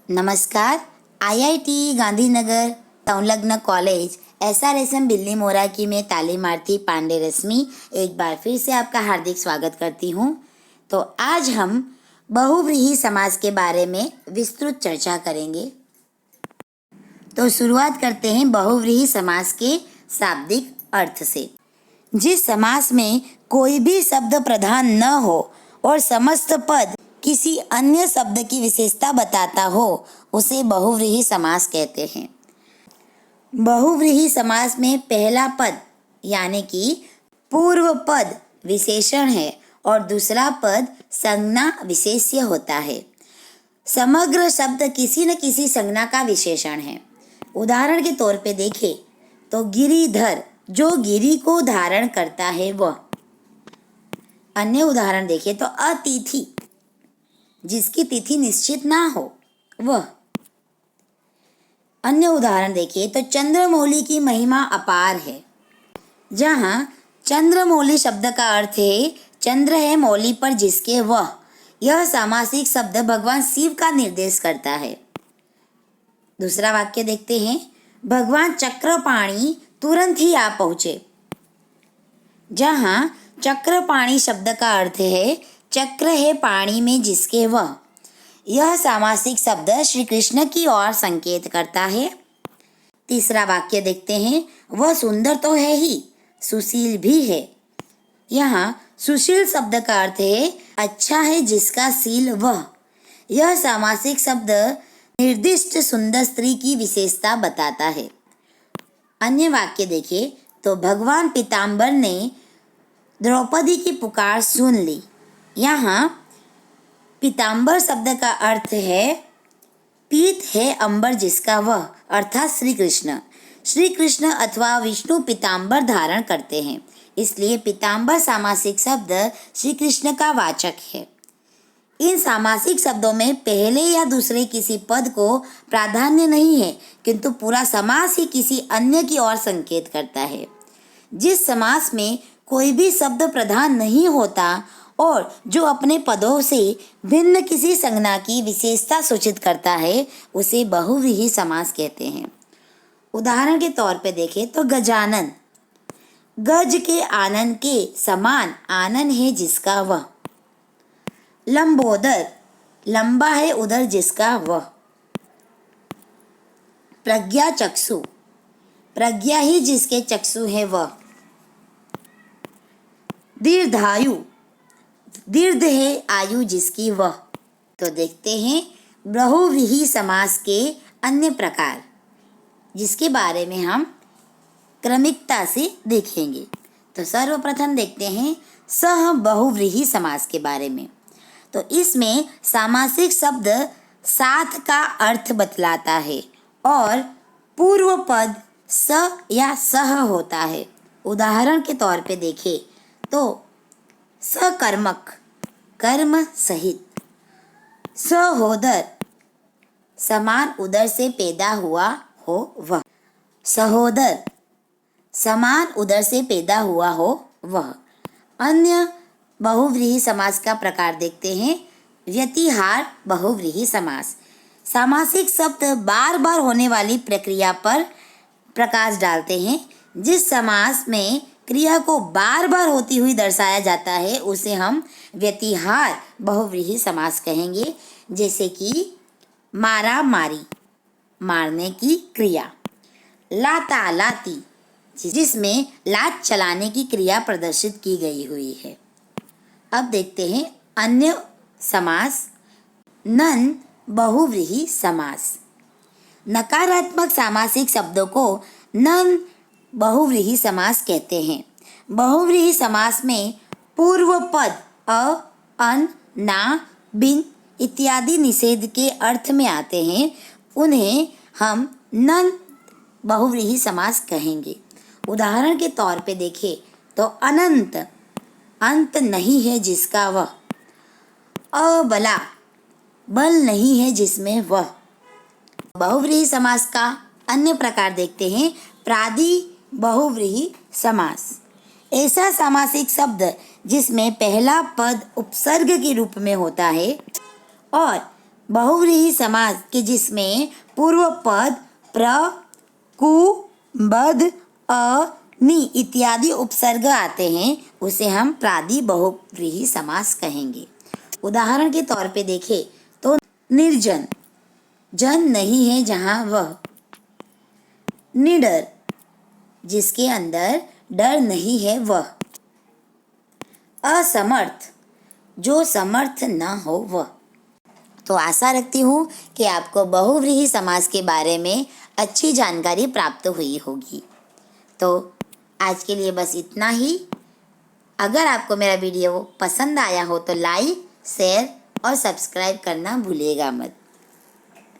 नमस्कार। आईआईटी गांधीनगर संलग्न college SRSM बिल्ली मोरा की मैं तालीमार्थी पांडे रश्मि एक बार फिर से आपका हार्दिक स्वागत करती हूँ। तो आज हम बहुव्रीहि समास के बारे में विस्तृत चर्चा करेंगे। तो शुरुआत करते हैं बहुव्रीहि समास के शाब्दिक अर्थ से। जिस समास में कोई भी शब्द प्रधान न हो और समस्त पद किसी अन्य शब्द की विशेषता बताता हो उसे बहुव्रीहि समास कहते हैं। बहुव्रीहि समास में पहला पद यानी कि पूर्व पद विशेषण है और दूसरा पद संज्ञा विशेष्य होता है। समग्र शब्द किसी न किसी संज्ञा का विशेषण है। उदाहरण के तौर पे देखें तो गिरिधर जो गिरी को धारण करता है वह। अन्य उदाहरण देखें तो अतिथि जिसकी तिथि निश्चित ना हो वह। अन्य उदाहरण देखें तो चंद्रमौली की महिमा अपार है। जहाँ चंद्रमौली शब्द का अर्थ है चंद्र है मौली पर जिसके वह, यह सामासिक शब्द भगवान शिव का निर्देश करता है। दूसरा वाक्य देखते हैं, भगवान चक्रपाणी तुरंत ही आ पहुँचे। जहाँ चक्रपाणी शब्द का अर्थ है चक्र है पाणी में जिसके वह, यह सामासिक शब्द श्री कृष्ण की ओर संकेत करता है। तीसरा वाक्य देखते हैं, वह सुंदर तो है ही सुशील भी है। यहाँ सुशील शब्द का अर्थ है अच्छा है जिसका शील वह, यह सामासिक शब्द निर्दिष्ट सुंदर स्त्री की विशेषता बताता है। अन्य वाक्य देखें तो भगवान पीताम्बर ने द्रौपदी की पुकार सुन ली। यहाँ पीताम्बर शब्द का अर्थ है पीत है अंबर जिसका वह, अर्थात श्री कृष्ण। श्री कृष्ण अथवा विष्णु पीताम्बर धारण करते हैं, इसलिए पीताम्बर सामासिक शब्द श्री कृष्ण का वाचक है। इन सामासिक शब्दों में पहले या दूसरे किसी पद को प्राधान्य नहीं है, किंतु पूरा समास ही किसी अन्य की ओर संकेत करता है। जिस समास में कोई भी शब्द प्रधान नहीं होता और जो अपने पदों से भिन्न किसी संज्ञा की विशेषता सूचित करता है उसे बहुव्रीहि समास कहते हैं। उदाहरण के तौर पे देखें तो गजानन, गज के आनंद के समान आनंद है जिसका वह। लंबोदर, लंबा है उधर जिसका वह। प्रज्ञा चक्षु, प्रज्ञा ही जिसके चक्षु है वह। दीर्घायु, दीर्घ है आयु जिसकी वह। तो देखते हैं बहुव्रीहि समास के अन्य प्रकार जिसके बारे में हम क्रमिकता से देखेंगे। तो सर्वप्रथम देखते हैं सह बहुव्रीहि समास के बारे में। तो इसमें सामासिक शब्द साथ का अर्थ बतलाता है और पूर्व पद स या सह होता है। उदाहरण के तौर पे देखें तो सकर्मक, कर्म सहित। सहोदर, समान उदर से पैदा हुआ हो वह। सहोदर, समान उदर से पैदा हुआ हो वह। अन्य बहुव्रीहि समास का प्रकार देखते हैं व्यतिहार बहुव्रीहि समास। सामासिक शब्द बार बार होने वाली प्रक्रिया पर प्रकाश डालते हैं। जिस समास में क्रिया को बार बार होती हुई दर्शाया जाता है उसे हम व्यतिहार बहुव्रीहि समास कहेंगे। जैसे कि मारा मारी, मारने की क्रिया। लाता लाती, जिसमें लात चलाने की क्रिया प्रदर्शित की गई हुई है। अब देखते हैं अन्य समास। नन बहुव्रीहि समास। नकारात्मक सामासिक शब्दों को नन बहुव्रीहि समास कहते हैं। बहुव्रीहि समास में पूर्व पद अ, अन, ना, बिन इत्यादि निषेध के अर्थ में आते हैं, उन्हें हम नन बहुव्रीहि समास कहेंगे। उदाहरण के तौर पे देखें तो अनंत, अंत नहीं है जिसका वह। अबला, बल नहीं है जिसमें वह। बहुव्रीहि समास का अन्य प्रकार देखते हैं प्रादि बहुव्रीहि समास। ऐसा सामासिक शब्द जिसमें पहला पद उपसर्ग के रूप में होता है और बहुव्रीहि समास के जिसमें पूर्व पद प्र, कु, बद, अ, नि इत्यादि उपसर्ग आते हैं उसे हम प्रादि बहुव्रीहि समास कहेंगे। उदाहरण के तौर पे देखें तो निर्जन, जन नहीं है जहाँ वह। निडर, जिसके अंदर डर नहीं है वह। असमर्थ, जो समर्थ न हो वह। तो आशा रखती हूँ कि आपको बहुव्रीहि समास के बारे में अच्छी जानकारी प्राप्त हुई होगी। तो आज के लिए बस इतना ही। अगर आपको मेरा वीडियो पसंद आया हो तो लाइक, शेयर और सब्सक्राइब करना भूलिएगा मत।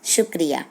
शुक्रिया।